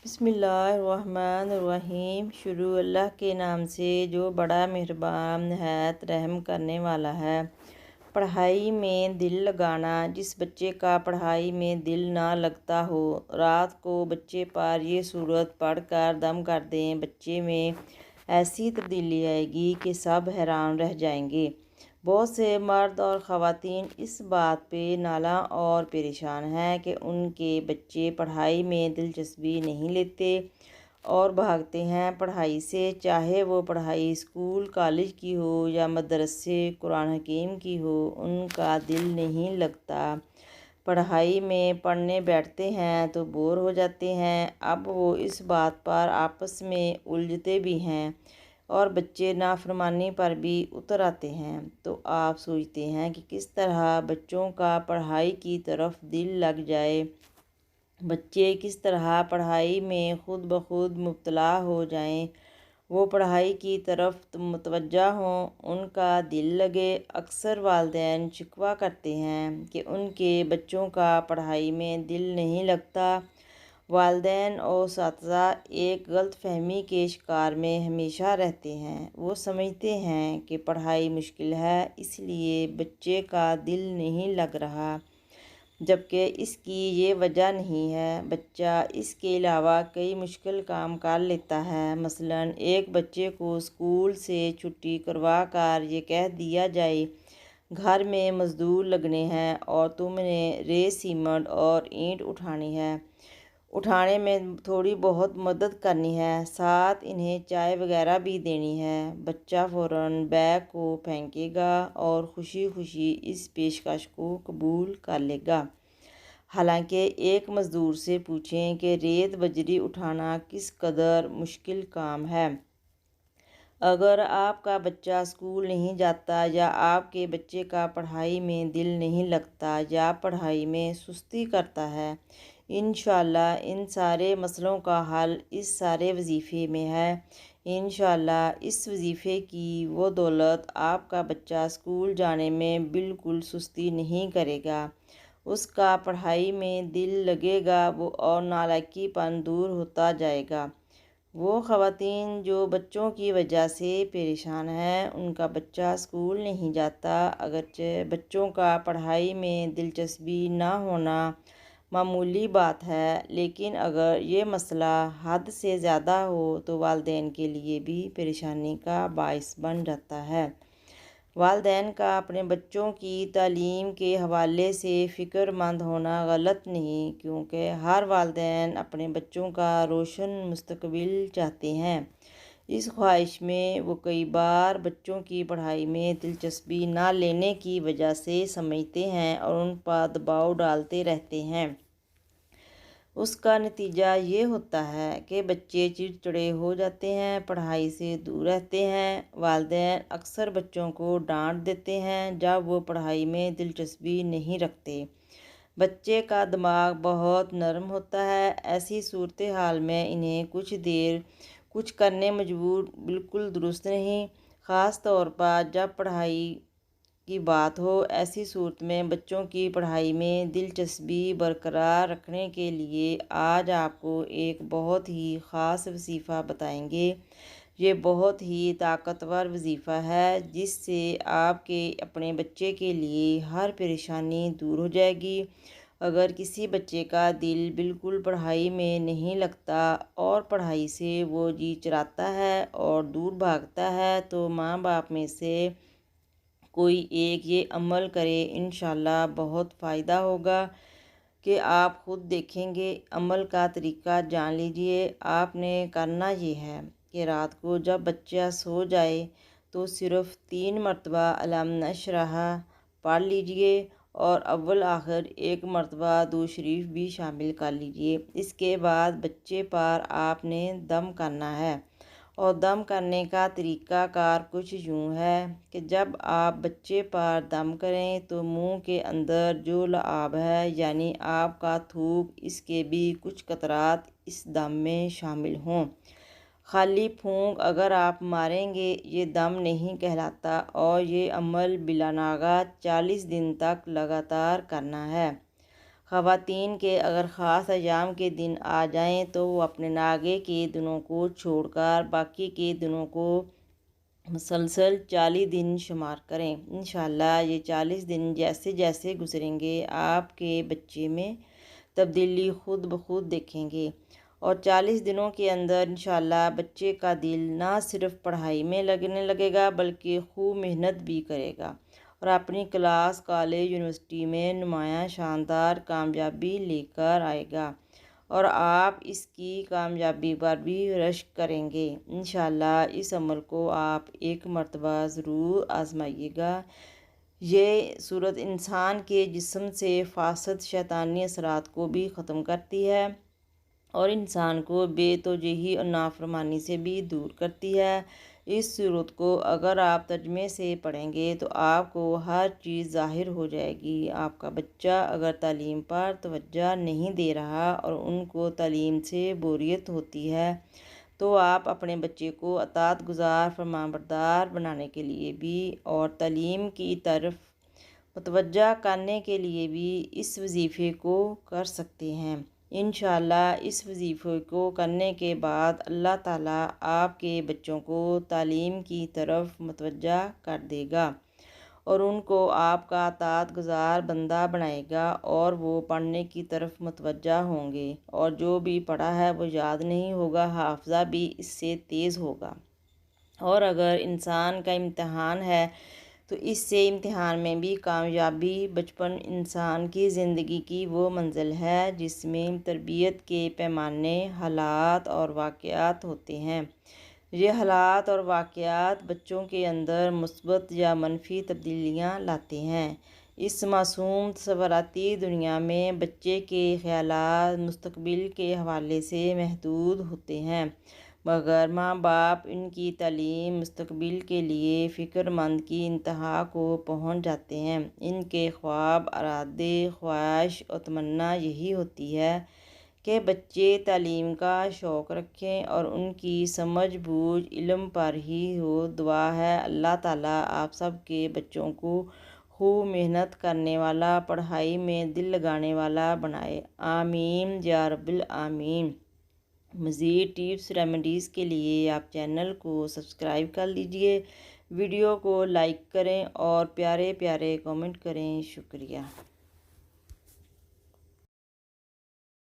بسم اللہ الرحمن الرحیم۔ شروع اللہ کے نام سے جو بڑا مہربان نہایت رحم کرنے والا ہے۔ پڑھائی میں دل لگانا۔ جس بچے کا پڑھائی میں دل نہ لگتا ہو، رات کو بچے پر یہ سورت پڑھ کر دم کر دیں، بچے میں ایسی تبدیلی آئے گی کہ سب حیران رہ جائیں گے۔ بہت سے مرد اور خواتین اس بات پہ نالاں اور پریشان ہیں کہ ان کے بچے پڑھائی میں دلچسپی نہیں لیتے اور بھاگتے ہیں پڑھائی سے، چاہے وہ پڑھائی اسکول کالج کی ہو یا مدرسے قرآن حکیم کی ہو، ان کا دل نہیں لگتا۔ پڑھائی میں پڑھنے بیٹھتے ہیں تو بور ہو جاتے ہیں۔ اب وہ اس بات پر آپس میں الجھتے بھی ہیں اور بچے نافرمانی پر بھی اتر آتے ہیں، تو آپ سوچتے ہیں کہ کس طرح بچوں کا پڑھائی کی طرف دل لگ جائے، بچے کس طرح پڑھائی میں خود بخود مبتلا ہو جائیں، وہ پڑھائی کی طرف متوجہ ہوں، ان کا دل لگے۔ اکثر والدین شکوہ کرتے ہیں کہ ان کے بچوں کا پڑھائی میں دل نہیں لگتا۔ والدین اور اساتذہ ایک غلط فہمی کے شکار میں ہمیشہ رہتے ہیں۔ وہ سمجھتے ہیں کہ پڑھائی مشکل ہے، اس لیے بچے کا دل نہیں لگ رہا، جبکہ اس کی یہ وجہ نہیں ہے۔ بچہ اس کے علاوہ کئی مشکل کام کر لیتا ہے۔ مثلاً ایک بچے کو اسکول سے چھٹی کروا کر یہ کہہ دیا جائے، گھر میں مزدور لگنے ہیں اور تم نے ریت سیمنٹ اور اینٹ اٹھانے میں تھوڑی بہت مدد کرنی ہے، ساتھ انہیں چائے وغیرہ بھی دینی ہے۔ بچہ فوراً بیگ کو پھینکے گا اور خوشی خوشی اس پیشکش کو قبول کر لے گا۔ حالانکہ ایک مزدور سے پوچھیں کہ ریت بجری اٹھانا کس قدر مشکل کام ہے۔ اگر آپ کا بچہ اسکول نہیں جاتا یا آپ کے بچے کا پڑھائی میں دل نہیں لگتا یا پڑھائی میں سستی کرتا ہے، انشاءاللہ ان سارے مسئلوں کا حل اس سارے وظیفے میں ہے۔ انشاءاللہ اس وظیفے کی بدولت آپ کا بچہ اسکول جانے میں بالکل سستی نہیں کرے گا، اس کا پڑھائی میں دل لگے گا اور نالائکی پن دور ہوتا جائے گا۔ وہ خواتین جو بچوں کی وجہ سے پریشان ہیں، ان کا بچہ اسکول نہیں جاتا، اگرچہ بچوں کا پڑھائی میں دلچسپی نہ ہونا معمولی بات ہے، لیکن اگر یہ مسئلہ حد سے زیادہ ہو تو والدین کے لیے بھی پریشانی کا باعث بن جاتا ہے۔ والدین کا اپنے بچوں کی تعلیم کے حوالے سے فکر مند ہونا غلط نہیں، کیونکہ ہر والدین اپنے بچوں کا روشن مستقبل چاہتے ہیں۔ اس خواہش میں وہ کئی بار بچوں کی پڑھائی میں دلچسپی نہ لینے کی وجہ سے سمجھتے ہیں اور ان پر دباؤ ڈالتے رہتے ہیں۔ اس کا نتیجہ یہ ہوتا ہے کہ بچے چڑچڑے ہو جاتے ہیں، پڑھائی سے دور رہتے ہیں۔ والدین اکثر بچوں کو ڈانٹ دیتے ہیں جب وہ پڑھائی میں دلچسپی نہیں رکھتے۔ بچے کا دماغ بہت نرم ہوتا ہے، ایسی صورتحال میں انہیں کچھ کرنے مجبور بالکل درست نہیں، خاص طور پر جب پڑھائی کی بات ہو۔ ایسی صورت میں بچوں کی پڑھائی میں دلچسپی برقرار رکھنے کے لیے آج آپ کو ایک بہت ہی خاص وظیفہ بتائیں گے۔ یہ بہت ہی طاقتور وظیفہ ہے جس سے آپ کے اپنے بچے کے لیے ہر پریشانی دور ہو جائے گی۔ اگر کسی بچے کا دل بالکل پڑھائی میں نہیں لگتا اور پڑھائی سے وہ جی چراتا ہے اور دور بھاگتا ہے، تو ماں باپ میں سے کوئی ایک یہ عمل کرے، انشاءاللہ بہت فائدہ ہوگا کہ آپ خود دیکھیں گے۔ عمل کا طریقہ جان لیجئے۔ آپ نے کرنا یہ ہے کہ رات کو جب بچہ سو جائے تو صرف 3 مرتبہ الم نشرح پڑھ لیجئے اور اول آخر ایک مرتبہ درود شریف بھی شامل کر لیجئے۔ اس کے بعد بچے پر آپ نے دم کرنا ہے، اور دم کرنے کا طریقہ کار کچھ یوں ہے کہ جب آپ بچے پر دم کریں تو منہ کے اندر جو لعاب ہے، یعنی آپ کا تھوک، اس کے بھی کچھ قطرات اس دم میں شامل ہوں۔ خالی پھونک اگر آپ ماریں گے یہ دم نہیں کہلاتا، اور یہ عمل بلا ناغہ 40 دن تک لگاتار کرنا ہے۔ خواتین کے اگر خاص ایام کے دن آ جائیں تو وہ اپنے ناگے کے دنوں کو چھوڑ کر باقی کے دنوں کو مسلسل 40 دن شمار کریں۔ انشاءاللہ یہ 40 دن جیسے جیسے گزریں گے آپ کے بچے میں تبدیلی خود بخود دیکھیں گے، اور 40 دنوں کے اندر انشاءاللہ بچے کا دل نہ صرف پڑھائی میں لگنے لگے گا بلکہ خوب محنت بھی کرے گا اور اپنی کلاس، کالج، یونیورسٹی میں نمایاں شاندار کامیابی لے کر آئے گا، اور آپ اس کی کامیابی پر بھی رشک کریں گے۔ انشاءاللہ اس عمل کو آپ ایک مرتبہ ضرور آزمائیے گا۔ یہ صورت انسان کے جسم سے فاسد شیطانی اثرات کو بھی ختم کرتی ہے اور انسان کو بے توجہی اور نافرمانی سے بھی دور کرتی ہے۔ اس صورت کو اگر آپ ترجمے سے پڑھیں گے تو آپ کو ہر چیز ظاہر ہو جائے گی۔ آپ کا بچہ اگر تعلیم پر توجہ نہیں دے رہا اور ان کو تعلیم سے بوریت ہوتی ہے تو آپ اپنے بچے کو اطاعت گزار، فرمانبردار بنانے کے لیے بھی اور تعلیم کی طرف متوجہ کرنے کے لیے بھی اس وظیفے کو کر سکتے ہیں۔ انشاءاللہ اس وظیفے کو کرنے کے بعد اللہ تعالیٰ آپ کے بچوں کو تعلیم کی طرف متوجہ کر دے گا اور ان کو آپ کا اطاعت گزار بندہ بنائے گا، اور وہ پڑھنے کی طرف متوجہ ہوں گے، اور جو بھی پڑھا ہے وہ یاد نہیں ہوگا، حافظہ بھی اس سے تیز ہوگا۔ اور اگر انسان کا امتحان ہے تو اس سے امتحان میں بھی کامیابی۔ بچپن انسان کی زندگی کی وہ منزل ہے جس میں تربیت کے پیمانے، حالات اور واقعات ہوتے ہیں۔ یہ حالات اور واقعات بچوں کے اندر مثبت یا منفی تبدیلیاں لاتے ہیں۔ اس معصوم تصوراتی دنیا میں بچے کے خیالات مستقبل کے حوالے سے محدود ہوتے ہیں، مگر ماں باپ ان کی تعلیم مستقبل کے لیے فکر مند کی انتہا کو پہنچ جاتے ہیں۔ ان کے خواب، ارادے، خواہش اور تمنا یہی ہوتی ہے کہ بچے تعلیم کا شوق رکھیں اور ان کی سمجھ بوجھ علم پر ہی ہو۔ دعا ہے اللہ تعالیٰ آپ سب کے بچوں کو خوب محنت کرنے والا، پڑھائی میں دل لگانے والا بنائے، آمین یا رب العالمین۔ مزید ٹپس ریمیڈیز کے لیے آپ چینل کو سبسکرائب کر لیجئے، ویڈیو کو لائک کریں اور پیارے پیارے کمنٹ کریں۔ شکریہ۔